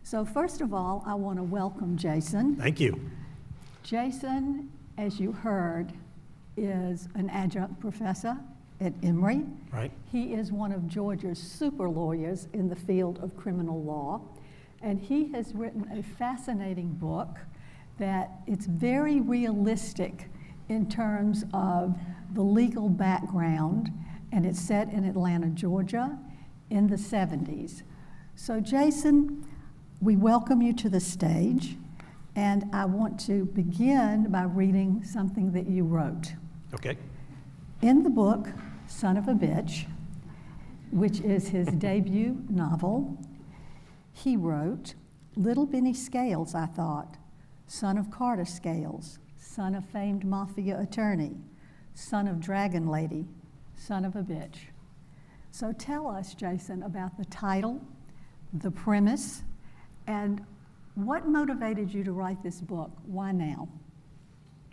So first of all, I want to welcome Jason. Thank you. Jason, as you heard, is an adjunct professor at Emory. Right. He is one of Georgia's super lawyers in the field of criminal law, and he has written a fascinating book that it's very realistic in terms of the legal background, and it's set in Atlanta, Georgia in the 70s. So Jason, we welcome you to the stage, and I want to begin by reading something that you wrote. Okay. In the book, Son of a Bitch, which is his debut novel, he wrote, "Little Benny Scales, I thought, son of Carter Scales, son of famed mafia attorney, son of dragon lady, son of a bitch." So tell us, Jason, about the title, the premise, and what motivated you to write this book? Why now?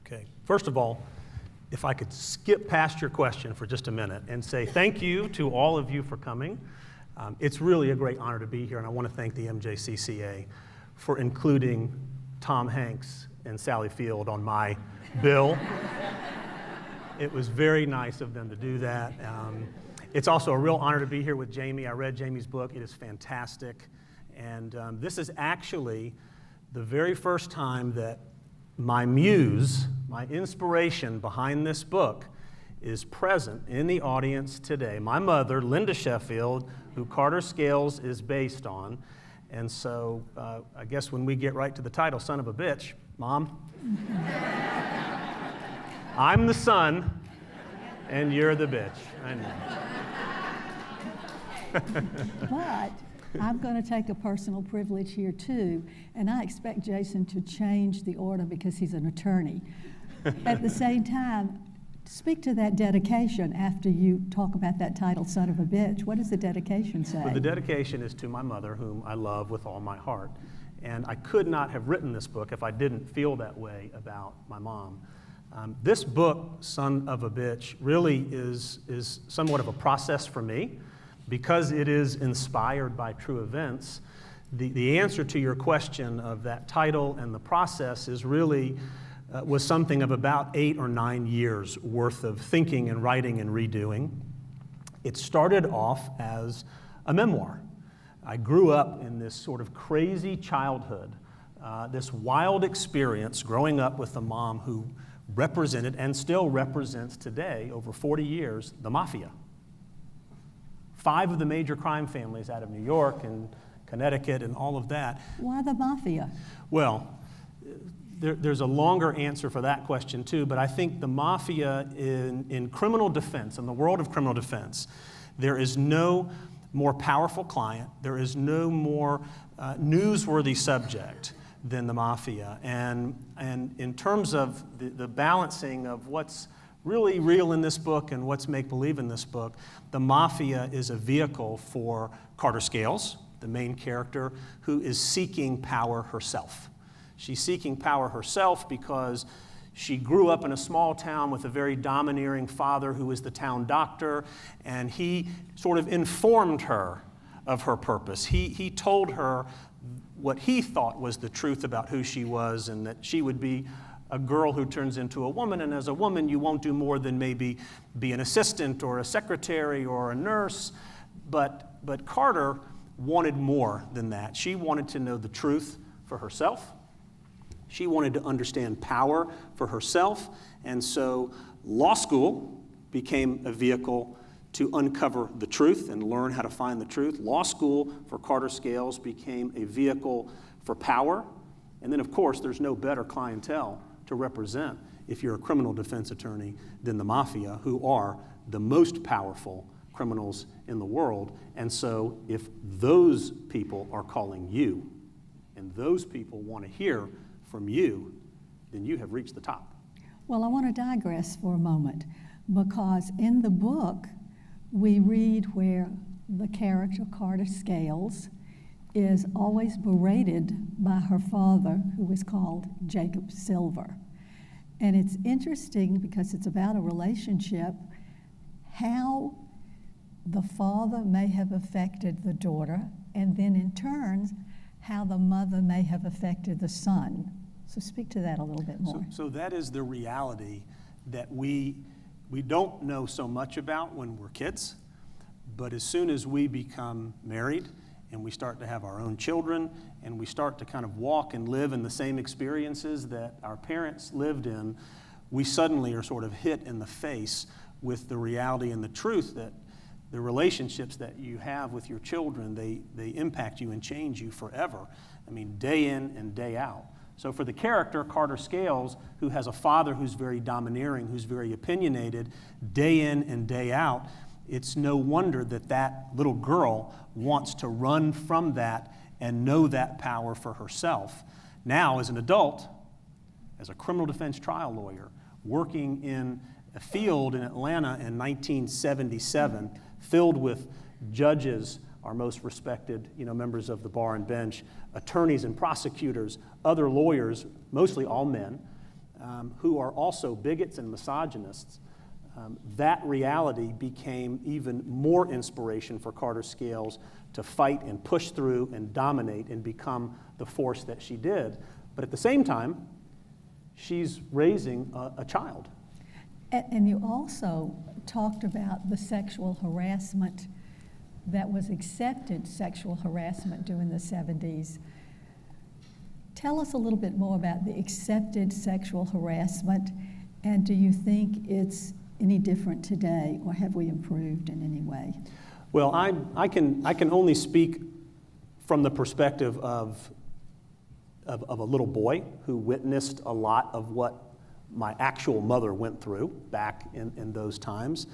Okay. First of all, if I could skip past your question for just a minute and say thank you to all of you for coming. It's really a great honor to be here, and I want to thank the MJCCA for including Tom Hanks and Sally Field on my bill. It was very nice of them to do that. It's also a real honor to be here with Jamie. I read Jamie's book. It is fantastic. And this is actually the very first time that my muse, my inspiration behind this book, is present in the audience today. My mother, Linda Sheffield, who Carter Scales is based on. And so I guess when we get right to the title, Son of a Bitch, Mom, I'm the son and you're the bitch. I know. But I'm going to take a personal privilege here too, and I expect Jason to change the order because he's an attorney. At the same time, speak to that dedication after you talk about that title, Son of a Bitch. What does the dedication say? Well, the dedication is to my mother, whom I love with all my heart. And I could not have written this book if I didn't feel that way about my mom. This book, Son of a Bitch, really is somewhat of a process for me. Because it is inspired by true events, the answer to your question of that title and the process is really was something of about 8 or 9 years worth of thinking and writing and redoing. It started off as a memoir. I grew up in this sort of crazy childhood, this wild experience growing up with a mom who represented and still represents today, over 40 years, the mafia. 5 of the major crime families out of New York and Connecticut and all of that. Why the mafia? Well, there's a longer answer for that question too, but I think the mafia in criminal defense, in the world of criminal defense, there is no more powerful client, there is no more newsworthy subject than the mafia. And in terms of the balancing of what's really real in this book and what's make-believe in this book, the mafia is a vehicle for Carter Scales, the main character, who is seeking power herself. She's seeking power herself because she grew up in a small town with a very domineering father who was the town doctor, and he sort of informed her of her purpose. He told her what he thought was the truth about who she was, and that she would be a girl who turns into a woman, and as a woman you won't do more than maybe be an assistant or a secretary or a nurse. But Carter wanted more than that. She wanted to know the truth for herself. She wanted to understand power for herself, and so law school became a vehicle to uncover the truth and learn how to find the truth. Law school for Carter Scales became a vehicle for power, and then of course there's no better clientele to represent if you're a criminal defense attorney than the mafia, who are the most powerful criminals in the world. And so if those people are calling you and those people want to hear from you, then you have reached the top. Well, I want to digress for a moment, because in the book we read where the character Carter Scales is always berated by her father, who is called Jacob Silver. And it's interesting because it's about a relationship, how the father may have affected the daughter, and then in turn, how the mother may have affected the son. So speak to that a little bit more. So that is the reality that we don't know so much about when we're kids, but as soon as we become married and we start to have our own children and we start to kind of walk and live in the same experiences that our parents lived in, we suddenly are sort of hit in the face with the reality and the truth that the relationships that you have with your children, they impact you and change you forever. I mean, day in and day out. So for the character, Carter Scales, who has a father who's very domineering, who's very opinionated, day in and day out, it's no wonder that that little girl wants to run from that and know that power for herself. Now, as an adult, as a criminal defense trial lawyer, working in a field in Atlanta in 1977, filled with judges, our most respected, members of the bar and bench, attorneys and prosecutors, other lawyers, mostly all men, who are also bigots and misogynists. That reality became even more inspiration for Carter Scales to fight and push through and dominate and become the force that she did. But at the same time, she's raising a child. And you also talked about the sexual harassment that was accepted sexual harassment during the 70s. Tell us a little bit more about the accepted sexual harassment, and do you think it's any different today, or have we improved in any way? Well, I can only speak from the perspective of a little boy who witnessed a lot of what my actual mother went through back in those times.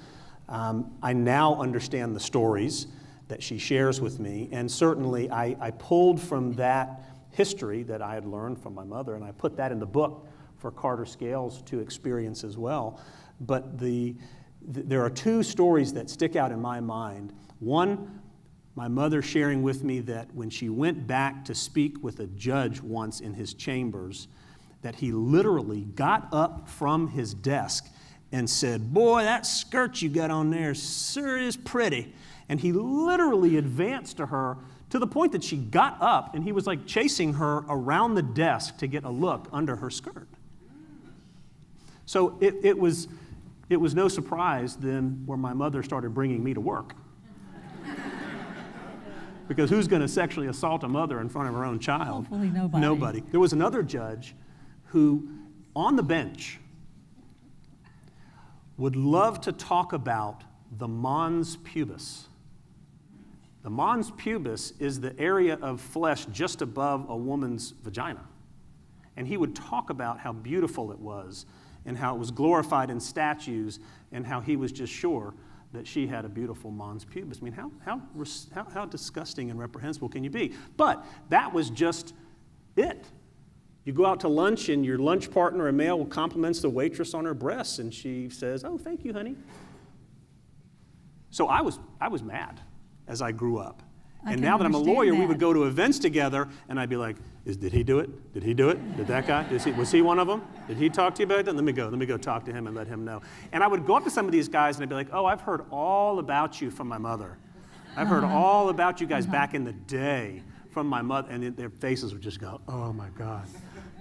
I now understand the stories that she shares with me, and certainly I pulled from that history that I had learned from my mother, and I put that in the book for Carter Scales to experience as well. But there are two stories that stick out in my mind. One, my mother sharing with me that when she went back to speak with a judge once in his chambers, that he literally got up from his desk and said, "Boy, that skirt you got on there sure is pretty." And he literally advanced to her to the point that she got up and he was like chasing her around the desk to get a look under her skirt. So it was no surprise then when my mother started bringing me to work. Because who's going to sexually assault a mother in front of her own child? Hopefully nobody. Nobody. There was another judge who, on the bench, would love to talk about the mons pubis. The mons pubis is the area of flesh just above a woman's vagina. And he would talk about how beautiful it was and how it was glorified in statues and how he was just sure that she had a beautiful mons pubis. I mean, how disgusting and reprehensible can you be? But that was just it. You go out to lunch and your lunch partner, a male, compliments the waitress on her breasts and she says, "Oh, thank you, honey." So I was mad as I grew up. And now that I'm a lawyer, we would go to events together and I'd be like, did he do it? Did he do it? Did that guy? Was he one of them? Did he talk to you about that? Let me go talk to him and let him know. And I would go up to some of these guys and I'd be like, "Oh, I've heard all about you from my mother. I've heard all about you guys back in the day from my mother." And their faces would just go, "Oh my God."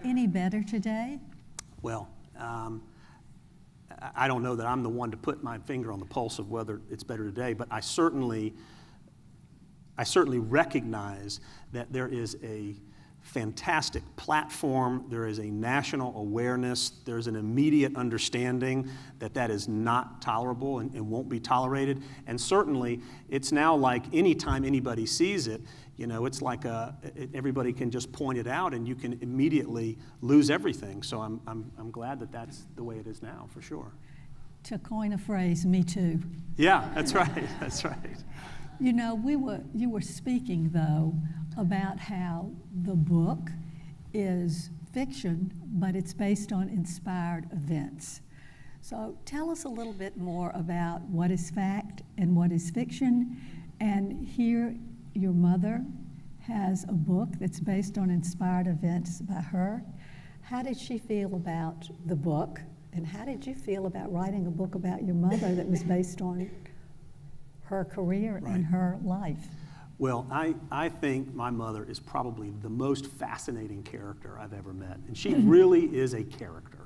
Any better today? Well, I don't know that I'm the one to put my finger on the pulse of whether it's better today, but I certainly recognize that there is a fantastic platform, there is a national awareness, there's an immediate understanding that that is not tolerable and won't be tolerated. And certainly, it's now like anytime anybody sees it, it's like everybody can just point it out and you can immediately lose everything. So I'm glad that that's the way it is now, for sure. To coin a phrase, me too. Yeah, that's right, that's right. You were speaking, though, about how the book is fiction, but it's based on inspired events. So tell us a little bit more about what is fact and what is fiction. And here, your mother has a book that's based on inspired events by her. How did she feel about the book? And how did you feel about writing a book about your mother that was based on her career and her life? Well, I think my mother is probably the most fascinating character I've ever met. And she really is a character.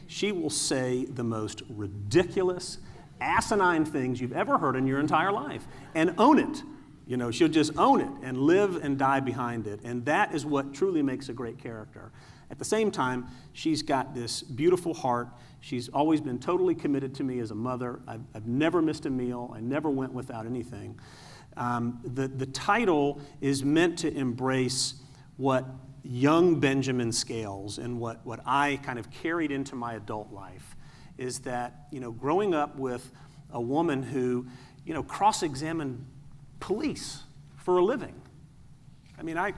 She will say the most ridiculous, asinine things you've ever heard in your entire life and own it. You know, she'll just own it and live and die behind it. And that is what truly makes a great character. At the same time, she's got this beautiful heart. She's always been totally committed to me as a mother. I've never missed a meal. I never went without anything. The title is meant to embrace what young Benjamin Scales and what I kind of carried into my adult life is that, you know, growing up with a woman who, you know, cross-examined police for a living. I mean, I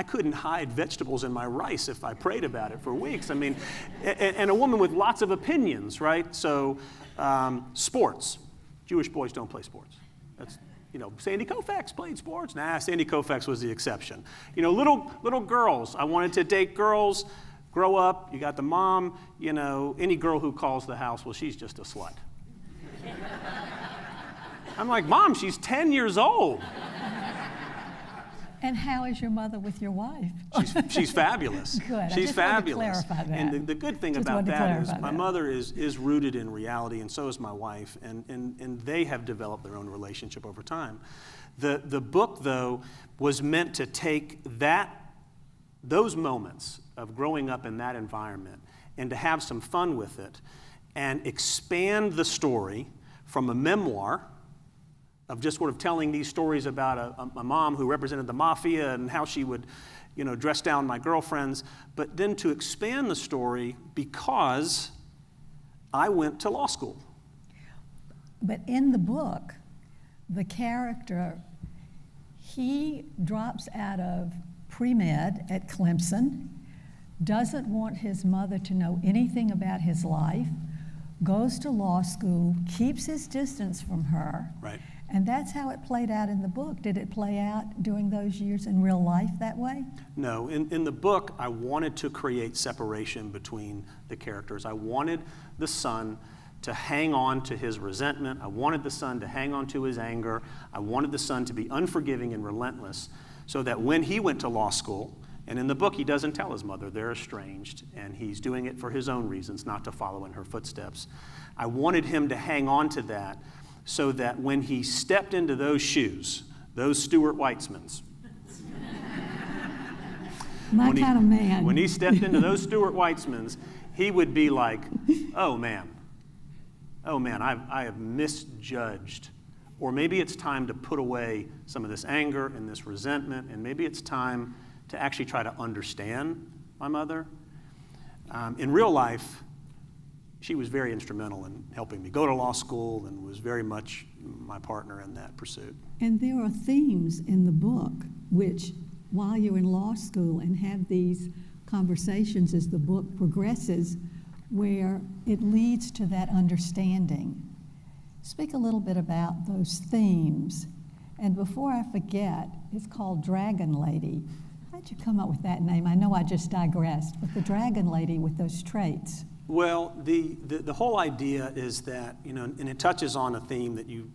couldn't hide vegetables in my rice if I prayed about it for weeks. I mean, and a woman with lots of opinions, right? So, sports. Jewish boys don't play sports. That's, you know, Sandy Koufax played sports. Nah, Sandy Koufax was the exception. You know, little girls. I wanted to date girls, grow up. You got the mom, you know, any girl who calls the house, well, she's just a slut. I'm like, Mom, she's 10 years old. And how is your mother with your wife? She's fabulous. Good. She's fabulous. Wanted to clarify that. And the good thing about that is my mother is rooted in reality, and so is my wife, and they have developed their own relationship over time. The book, though, was meant to take those moments of growing up in that environment and to have some fun with it and expand the story from a memoir of just sort of telling these stories about a mom who represented the mafia and how she would, you know, dress down my girlfriends, but then to expand the story because I went to law school. But in the book, the character, he drops out of pre-med at Clemson, doesn't want his mother to know anything about his life, goes to law school, keeps his distance from her. Right. And that's how it played out in the book. Did it play out during those years in real life that way? No. In the book, I wanted to create separation between the characters. I wanted the son to hang on to his resentment. I wanted the son to hang on to his anger. I wanted the son to be unforgiving and relentless so that when he went to law school, and in the book he doesn't tell his mother, they're estranged, and he's doing it for his own reasons, not to follow in her footsteps. I wanted him to hang on to that so that when he stepped into those shoes, those Stuart Weitzmans, my kind of man. When he stepped into those Stuart Weitzmans, he would be like, oh man, I have misjudged. Or maybe it's time to put away some of this anger and this resentment, and maybe it's time to actually try to understand my mother. In real life, she was very instrumental in helping me go to law school and was very much my partner in that pursuit. And there are themes in the book which, while you're in law school and have these conversations as the book progresses, where it leads to that understanding. Speak a little bit about those themes. And before I forget, it's called Dragon Lady. How'd you come up with that name? I know I just digressed, but the Dragon Lady with those traits. Well, the whole idea is that, you know, and it touches on a theme that you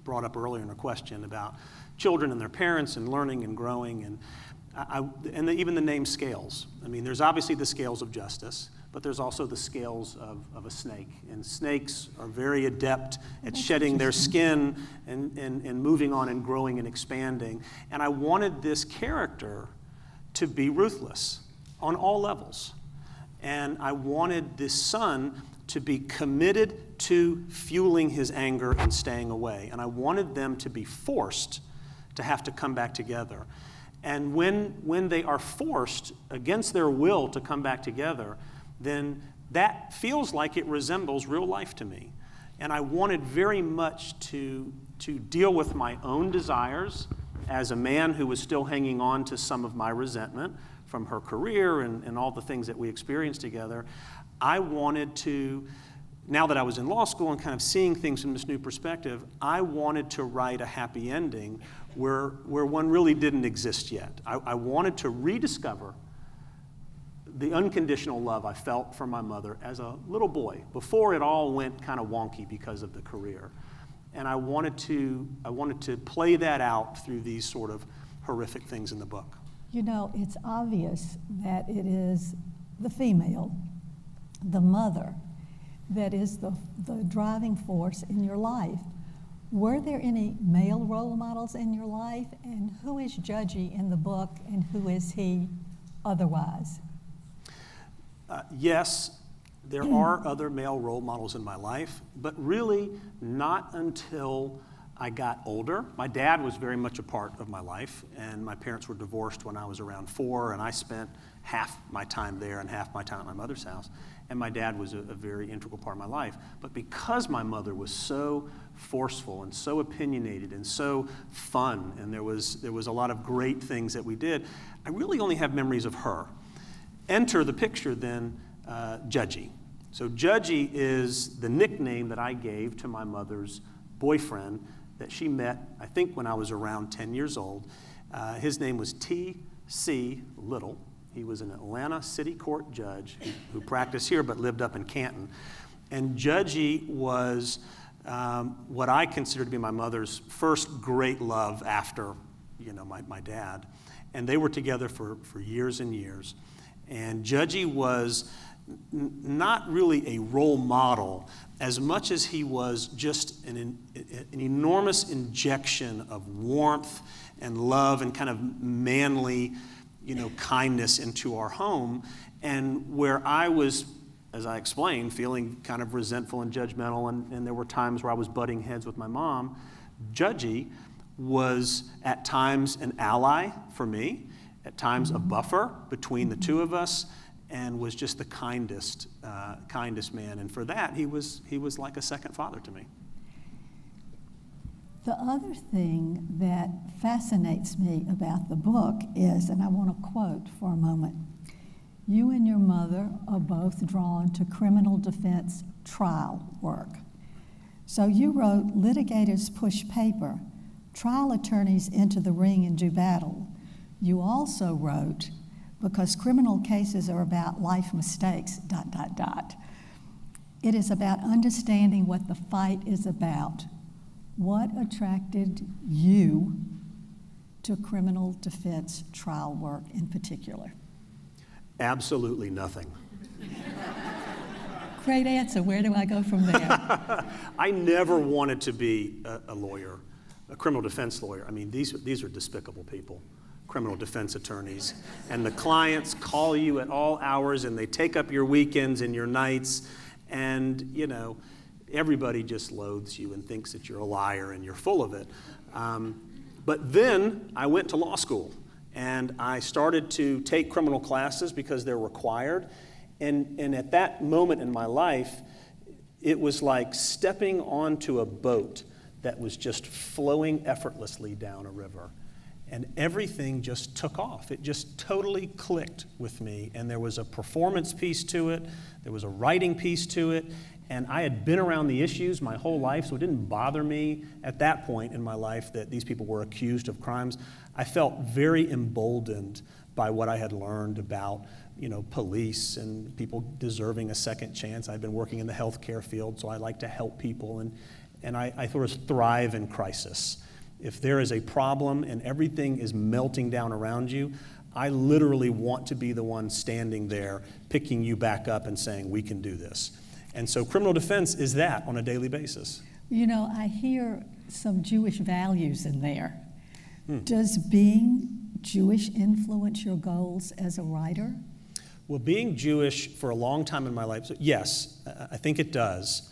brought up earlier in a question about children and their parents and learning and growing, and even the name scales. I mean, there's obviously the scales of justice, but there's also the scales of a snake. And snakes are very adept at shedding their skin and moving on and growing and expanding. And I wanted this character to be ruthless on all levels. And I wanted this son to be committed to fueling his anger and staying away. And I wanted them to be forced to have to come back together. And when they are forced against their will to come back together, then that feels like it resembles real life to me. And I wanted very much to deal with my own desires as a man who was still hanging on to some of my resentment from her career and all the things that we experienced together. I wanted to, now that I was in law school and kind of seeing things from this new perspective, I wanted to write a happy ending where one really didn't exist yet. I wanted to rediscover the unconditional love I felt for my mother as a little boy, before it all went kind of wonky because of the career. And I wanted to play that out through these sort of horrific things in the book. You know, it's obvious that it is the female, the mother, that is the driving force in your life. Were there any male role models in your life? And who is Judgy in the book, and who is he otherwise? Yes, there are other male role models in my life, but really not until I got older. My dad was very much a part of my life, and my parents were divorced when I was around 4, and I spent half my time there and half my time at my mother's house. And my dad was a very integral part of my life. But because my mother was so forceful and so opinionated and so fun, and there was a lot of great things that we did, I really only have memories of her. Enter the picture then, Judgy. So Judgy is the nickname that I gave to my mother's boyfriend that she met, I think, when I was around 10 years old. His name was T.C. Little. He was an Atlanta City Court judge who practiced here but lived up in Canton. And Judgy was what I consider to be my mother's first great love after, my dad. And they were together for years and years. And Judgy was not really a role model as much as he was just an enormous injection of warmth and love and kind of manly kindness into our home. And where I was, as I explained, feeling kind of resentful and judgmental, and there were times where I was butting heads with my mom, Judgy was at times an ally for me, at times a buffer between the two of us, and was just the kindest man. And for that, he was like a second father to me. The other thing that fascinates me about the book is, and I want to quote for a moment, you and your mother are both drawn to criminal defense trial work. So you wrote, litigators push paper, trial attorneys into the ring and do battle. You also wrote, because criminal cases are about life mistakes, ... It is about understanding what the fight is about. What attracted you to criminal defense trial work in particular? Absolutely nothing. Great answer. Where do I go from there? I never wanted to be a lawyer, a criminal defense lawyer. I mean, these are despicable people, criminal defense attorneys. And the clients call you at all hours, and they take up your weekends and your nights, and, everybody just loathes you and thinks that you're a liar and you're full of it. But then I went to law school, and I started to take criminal classes because they're required. And at that moment in my life, it was like stepping onto a boat that was just flowing effortlessly down a river. And everything just took off. It just totally clicked with me. And there was a performance piece to it. There was a writing piece to it. And I had been around the issues my whole life, so it didn't bother me at that point in my life that these people were accused of crimes. I felt very emboldened by what I had learned about, police and people deserving a second chance. I've been working in the healthcare field, so I like to help people. And I sort of thrive in crisis. If there is a problem and everything is melting down around you, I literally want to be the one standing there, picking you back up and saying, we can do this. And so criminal defense is that on a daily basis. I hear some Jewish values in there. Does being Jewish influence your goals as a writer? Well, being Jewish for a long time in my life, yes, I think it does.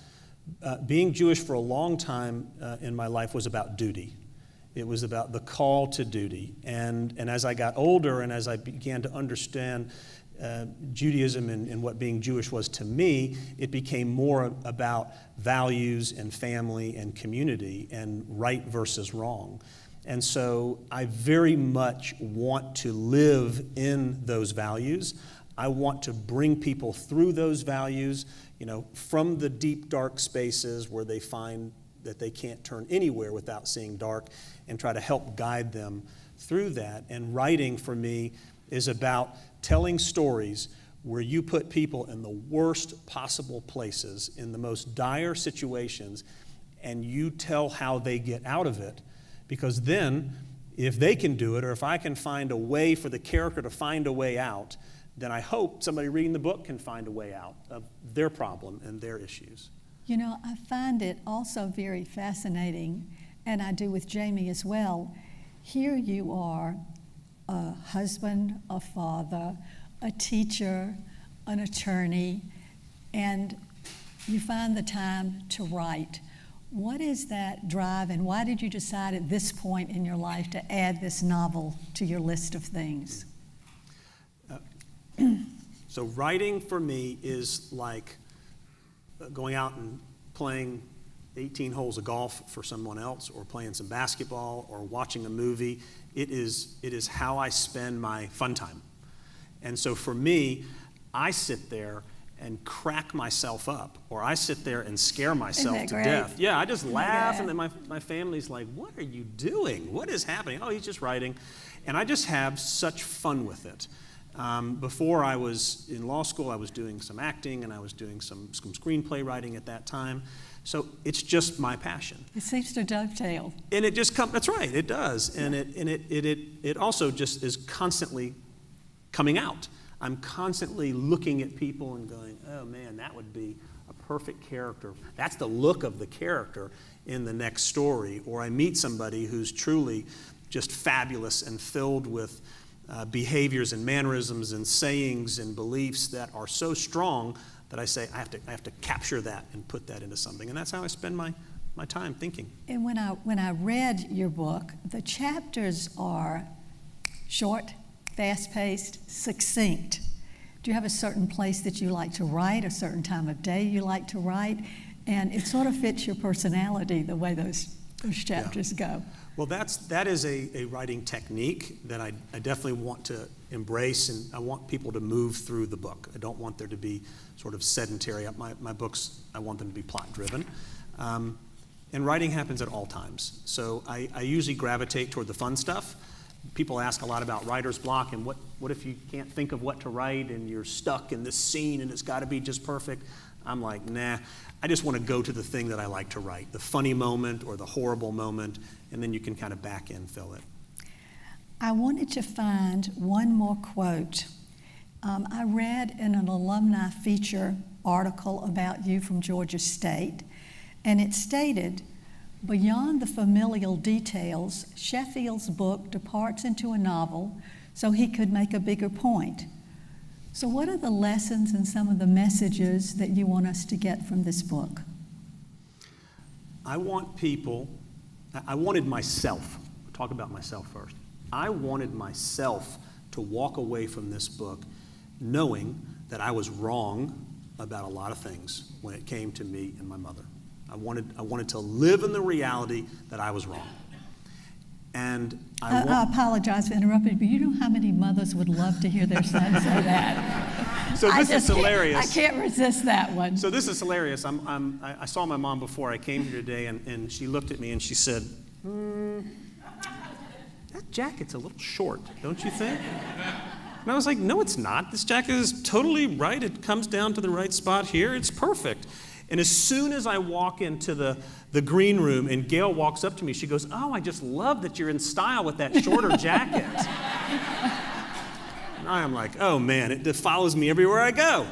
Being Jewish for a long time in my life was about duty. It was about the call to duty. And as I got older and as I began to understand Judaism and what being Jewish was to me, it became more about values and family and community and right versus wrong. And so I very much want to live in those values. I want to bring people through those values, from the deep, dark spaces where they find that they can't turn anywhere without seeing dark, and try to help guide them through that. And writing for me is about telling stories where you put people in the worst possible places, in the most dire situations, and you tell how they get out of it, because then if they can do it, or if I can find a way for the character to find a way out, then I hope somebody reading the book can find a way out of their problem and their issues. You know, I find it also very fascinating, and I do with Jamie as well. Here you are, a husband, a father, a teacher, an attorney, and you find the time to write. What is that drive, and why did you decide at this point in your life to add this novel to your list of things? So writing for me is like going out and playing 18 holes of golf for someone else, or playing some basketball, or watching a movie. It is how I spend my fun time. And so for me, I sit there and crack myself up, or I sit there and scare myself to death. Yeah, I just laugh, and then my family's like, what are you doing? What is happening? Oh, he's just writing. And I just have such fun with it. Before I was in law school, I was doing some acting, and I was doing some screenplay writing at that time. So it's just my passion. It seems to dovetail. And it just comes, that's right, it does. And it also just is constantly coming out. I'm constantly looking at people and going, oh man, that would be a perfect character. That's the look of the character in the next story. Or I meet somebody who's truly just fabulous and filled with behaviors and mannerisms and sayings and beliefs that are so strong that I say, I have to capture that and put that into something. And that's how I spend my time thinking. And when I read your book, the chapters are short, fast-paced, succinct. Do you have a certain place that you like to write, a certain time of day you like to write? And it sort of fits your personality, the way those chapters go. Well, that is a writing technique that I definitely want to embrace, and I want people to move through the book. I don't want there to be sort of sedentary. My books, I want them to be plot-driven. And writing happens at all times. So I usually gravitate toward the fun stuff. People ask a lot about writer's block, and what if you can't think of what to write and you're stuck in this scene and it's got to be just perfect? I'm like, nah, I just want to go to the thing that I like to write, the funny moment or the horrible moment, and then you can kind of back in, fill it. I wanted to find one more quote. I read in an alumni feature article about you from Georgia State, and it stated, beyond the familial details, Sheffield's book departs into a novel so he could make a bigger point. So what are the lessons and some of the messages that you want us to get from this book? I wanted myself, talk about myself first. I wanted myself to walk away from this book knowing that I was wrong about a lot of things when it came to me and my mother. I wanted to live in the reality that I was wrong. And I apologize for interrupting, but you know how many mothers would love to hear their son say that? So this is hilarious. I can't resist that one. So this is hilarious. I saw my mom before I came here today, and she looked at me and she said, that jacket's a little short, don't you think? And I was like, no, it's not. This jacket is totally right. It comes down to the right spot here. It's perfect. And as soon as I walk into the green room and Gail walks up to me, she goes, oh, I just love that you're in style with that shorter jacket. And I am like, oh man, it follows me everywhere I go.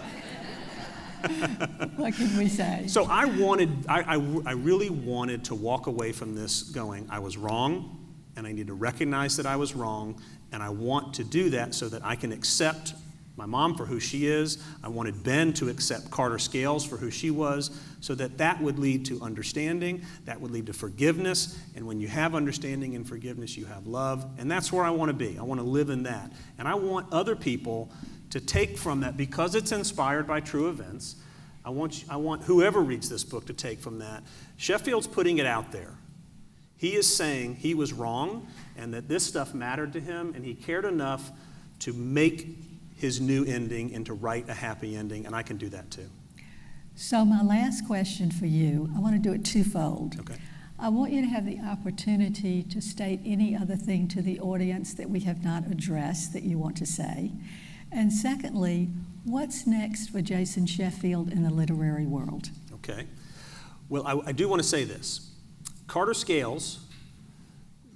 What can we say? So I really wanted to walk away from this going, I was wrong, and I need to recognize that I was wrong, and I want to do that so that I can accept my mom for who she is. I wanted Ben to accept Carter Scales for who she was, so that would lead to understanding, that would lead to forgiveness, and when you have understanding and forgiveness, you have love, and that's where I want to be. I want to live in that. And I want other people to take from that, because it's inspired by true events. I want whoever reads this book to take from that. Sheffield's putting it out there. He is saying he was wrong, and that this stuff mattered to him, and he cared enough to make his new ending and to write a happy ending, and I can do that too. So my last question for you, I want to do it twofold. Okay. I want you to have the opportunity to state any other thing to the audience that we have not addressed that you want to say. And secondly, what's next for Jason Sheffield in the literary world? Okay. Well, I do want to say this. Carter Scales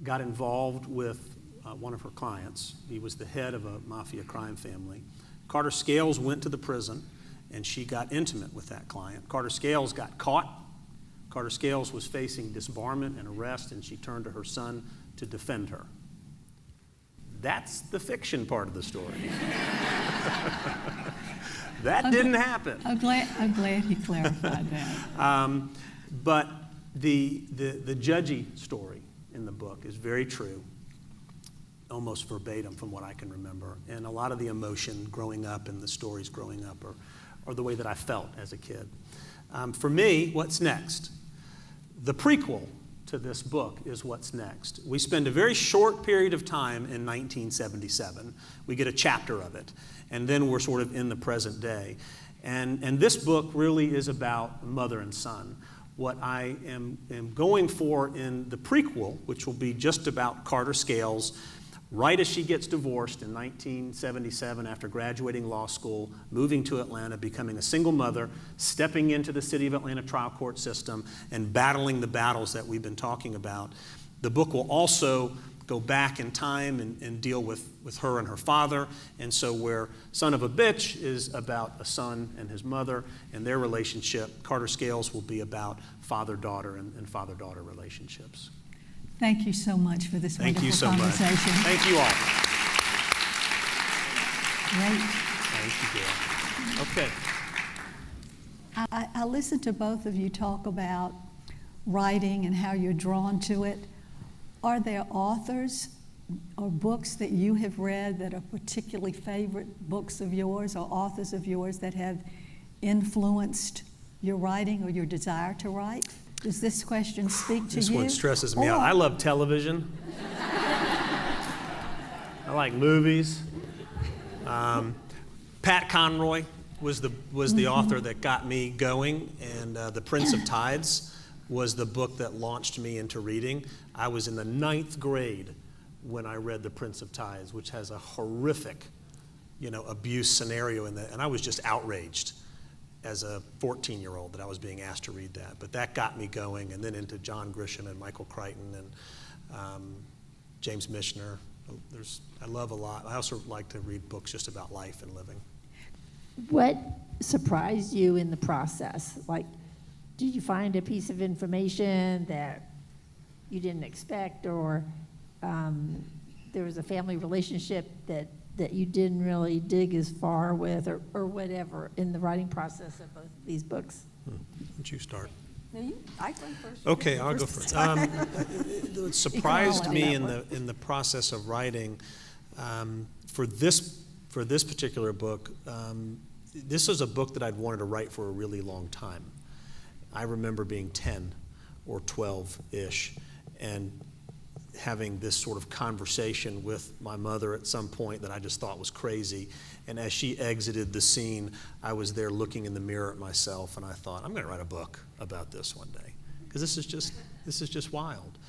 got involved with one of her clients. He was the head of a mafia crime family. Carter Scales went to the prison, and she got intimate with that client. Carter Scales got caught. Carter Scales was facing disbarment and arrest, and she turned to her son to defend her. That's the fiction part of the story. That didn't happen. I'm glad he clarified that. But the judgy story in the book is very true, almost verbatim from what I can remember. And a lot of the emotion growing up and the stories growing up are the way that I felt as a kid. For me, what's next? The prequel to this book is what's next. We spend a very short period of time in 1977. We get a chapter of it, and then we're sort of in the present day. And this book really is about mother and son. What I am going for in the prequel, which will be just about Carter Scales, right as she gets divorced in 1977 after graduating law school, moving to Atlanta, becoming a single mother, stepping into the city of Atlanta trial court system, and battling the battles that we've been talking about. The book will also go back in time and deal with her and her father. And so where Son of a Bitch is about a son and his mother and their relationship, Carter Scales will be about father-daughter and father-daughter relationships. Thank you so much for this Thank you wonderful so much. conversation. Thank you all. Great. Thank you, Gail. Okay. I listened to both of you talk about writing and how you're drawn to it. Are there authors or books that you have read that are particularly favorite books of yours or authors of yours that have influenced your writing or your desire to write? Does this question speak to This you? one stresses me out. I love television. I like movies. Pat Conroy was the author that got me going, and The Prince of Tides was the book that launched me into reading. I was in the 9th grade when I read The Prince of Tides, which has a horrific, abuse scenario in that, and I was just outraged as a 14-year-old that I was being asked to read that. But that got me going, and then into John Grisham and Michael Crichton and James Michener. I love a lot. I also like to read books just about life and living. What surprised you in the process? Like, did you find a piece of information that you didn't expect, or there was a family relationship that you didn't really dig as far with, or whatever, in the writing process of both of these books? Why don't you start? No, I go first. Okay, I'll go first. It surprised me in the process of writing for this particular book. This was a book that I'd wanted to write for a really long time. I remember being 10 or 12-ish and having this sort of conversation with my mother at some point that I just thought was crazy. And as she exited the scene, I was there looking in the mirror at myself, and I thought, I'm going to write a book about this one day, because this is just wild.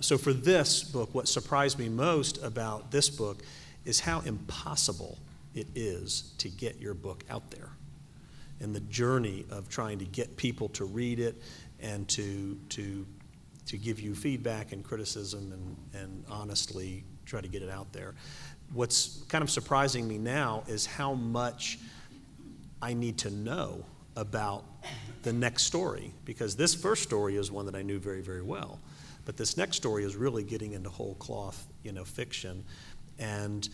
So for this book, what surprised me most about this book is how impossible it is to get your book out there, and the journey of trying to get people to read it and to give you feedback and criticism and honestly try to get it out there. What's kind of surprising me now is how much I need to know about the next story, because this first story is one that I knew very, very well. But this next story is really getting into whole cloth, fiction. And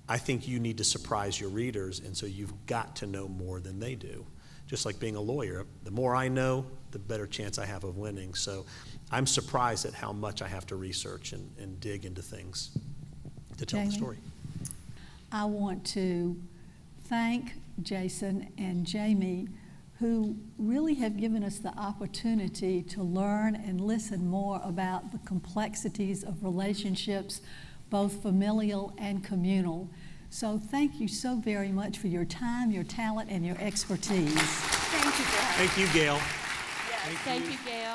I think you need to surprise your readers, and so you've got to know more than they do. Just like being a lawyer, the more I know, the better chance I have of winning. So I'm surprised at how much I have to research and dig into things to tell the story. I want to thank Jason and Jamie, who really have given us the opportunity to learn and listen more about the complexities of relationships, both familial and communal. So thank you so very much for your time, your talent, and your expertise. Thank you, Gail. Thank you, Gail. Yes, thank you, Gail.